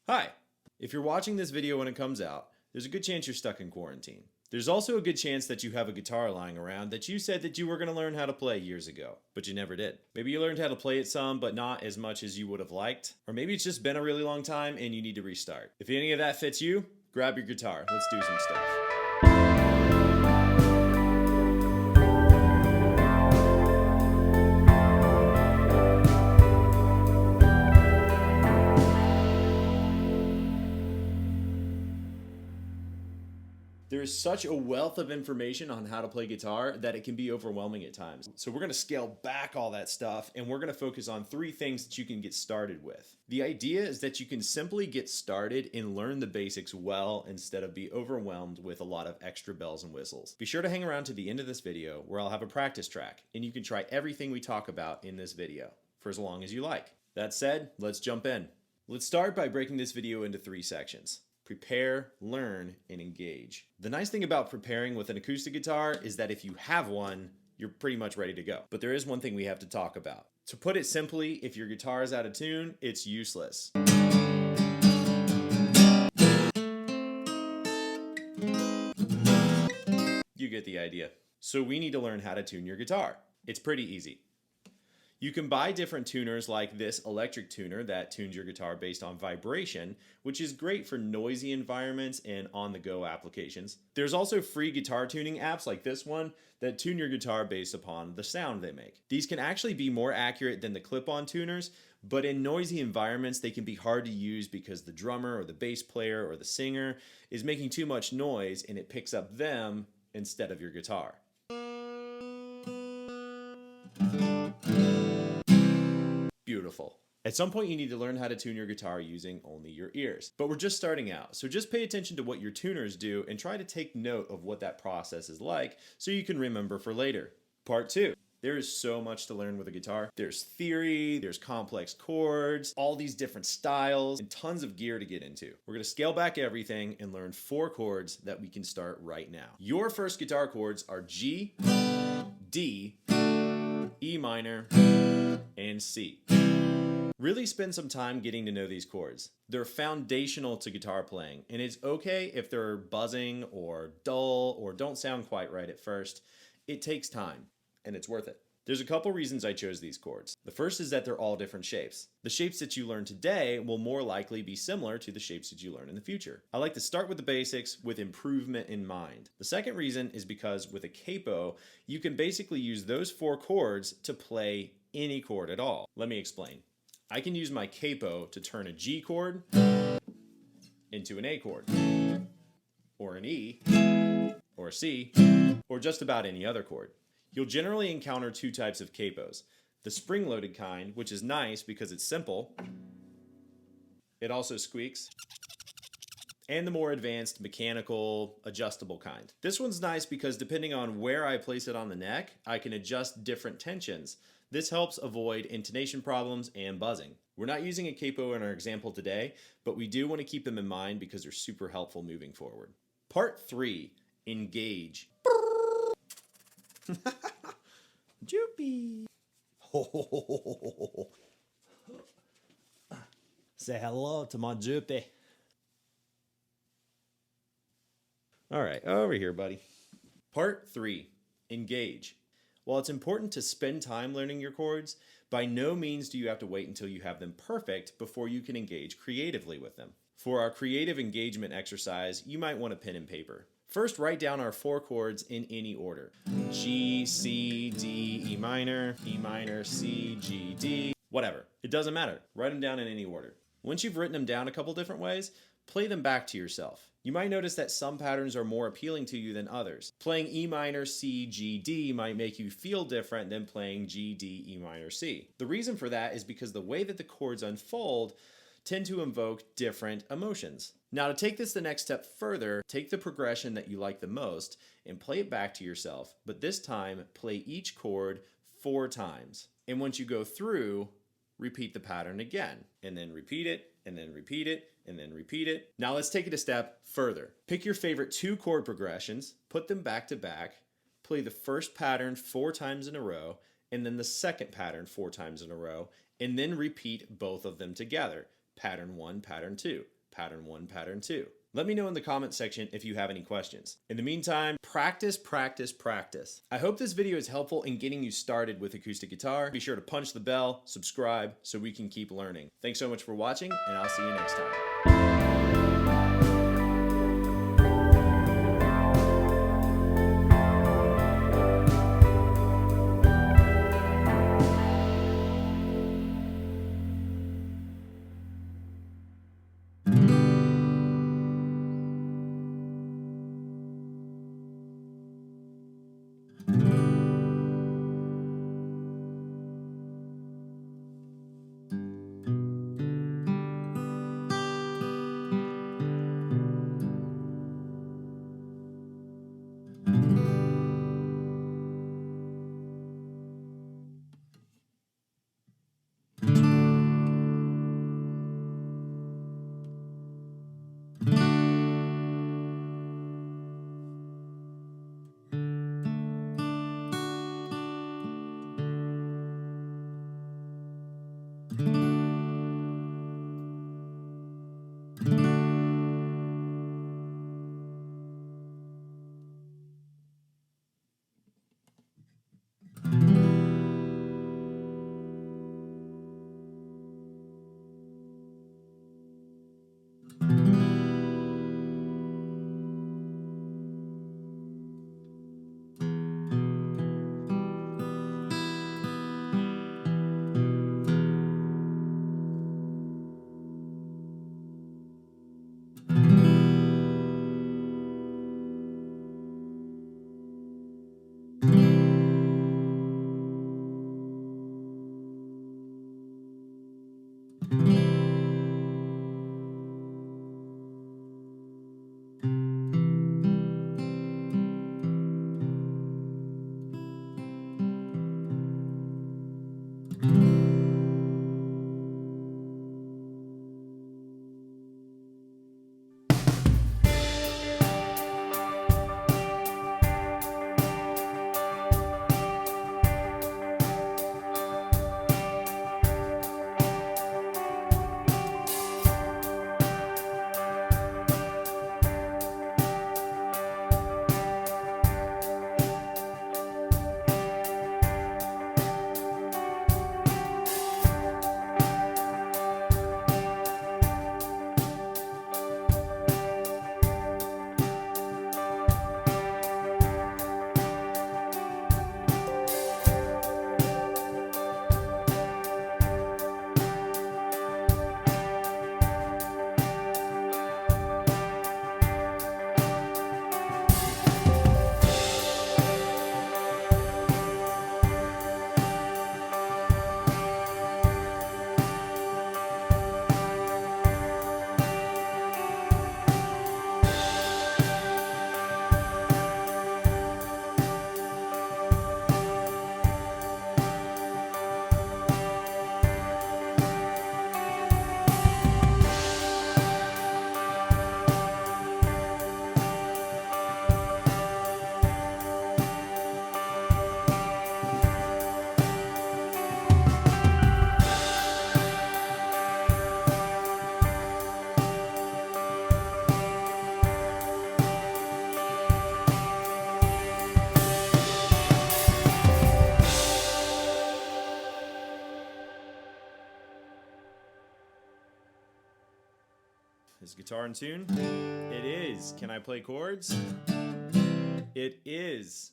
Hi! If you're watching this video when it comes out, there's a good chance you're stuck in quarantine. There's also a good chance that you have a guitar lying around that you said that you were going to learn how to play years ago, but you never did. Maybe you learned how to play it some, but not as much as you would have liked. Or maybe it's just been a really long time and you need to restart. If any of that fits you, grab your guitar. Let's do some stuff. There is such a wealth of information on how to play guitar that it can be overwhelming at times. So we're going to scale back all that stuff and we're going to focus on 3 things that you can get started with. The idea is that you can simply get started and learn the basics well instead of be overwhelmed with a lot of extra bells and whistles. Be sure to hang around to the end of this video where I'll have a practice track and you can try everything we talk about in this video for as long as you like. That said, let's jump in. Let's start by breaking this video into 3 sections. Prepare, learn, and engage. The nice thing about preparing with an acoustic guitar is that if you have one, you're pretty much ready to go. But there is one thing we have to talk about. To put it simply, if your guitar is out of tune, it's useless. You get the idea. So we need to learn how to tune your guitar. It's pretty easy. You can buy different tuners like this electric tuner that tunes your guitar based on vibration, which is great for noisy environments and on-the-go applications. There's also free guitar tuning apps like this one that tune your guitar based upon the sound they make. These can actually be more accurate than the clip-on tuners, but in noisy environments they can be hard to use because the drummer or the bass player or the singer is making too much noise and it picks up them instead of your guitar. Beautiful. At some point you need to learn how to tune your guitar using only your ears. But we're just starting out, so just pay attention to what your tuners do and try to take note of what that process is like so you can remember for later. Part 2. There is so much to learn with a guitar. There's theory, there's complex chords, all these different styles, and tons of gear to get into. We're going to scale back everything and learn 4 chords that we can start right now. Your first guitar chords are G, D, E minor, and C. Really spend some time getting to know these chords. They're foundational to guitar playing, and it's okay if they're buzzing or dull or don't sound quite right at first. It takes time, and it's worth it. There's a couple reasons I chose these chords. The first is that they're all different shapes. The shapes that you learn today will more likely be similar to the shapes that you learn in the future. I like to start with the basics with improvement in mind. The second reason is because with a capo, you can basically use those 4 chords to play any chord at all. Let me explain. I can use my capo to turn a G chord into an A chord, or an E, or a C, or just about any other chord. You'll generally encounter 2 types of capos. The spring-loaded kind, which is nice because it's simple. It also squeaks. And the more advanced mechanical adjustable kind. This one's nice because depending on where I place it on the neck, I can adjust different tensions. This helps avoid intonation problems and buzzing. We're not using a capo in our example today, but we do want to keep them in mind because they're super helpful moving forward. Part 3, engage. Joopy. Say hello to my Joopy. All right, over here, buddy. Part 3, engage. While it's important to spend time learning your chords, by no means do you have to wait until you have them perfect before you can engage creatively with them. For our creative engagement exercise, you might want a pen and paper. First, write down our 4 chords in any order. G, C, D, E minor, C, G, D, whatever. It doesn't matter. Write them down in any order. Once you've written them down a couple different ways, play them back to yourself. You might notice that some patterns are more appealing to you than others. Playing E minor, C, G, D might make you feel different than playing G, D, E minor, C. The reason for that is because the way that the chords unfold tend to invoke different emotions. Now to take this the next step further, take the progression that you like the most and play it back to yourself, but this time play each chord 4 times. And once you go through, repeat the pattern again, and then repeat it, and then repeat it, and then repeat it. Now let's take it a step further. Pick your favorite 2 chord progressions, put them back to back, play the first pattern 4 times in a row, and then the second pattern 4 times in a row, and then repeat both of them together. pattern 1, pattern 2, pattern 1, pattern 2. Let me know in the comment section if you have any questions. In the meantime, practice, practice, practice. I hope this video is helpful in getting you started with acoustic guitar. Be sure to punch the bell, subscribe, so we can keep learning. Thanks so much for watching, and I'll see you next time. Is guitar in tune? It is. Can I play chords? It is.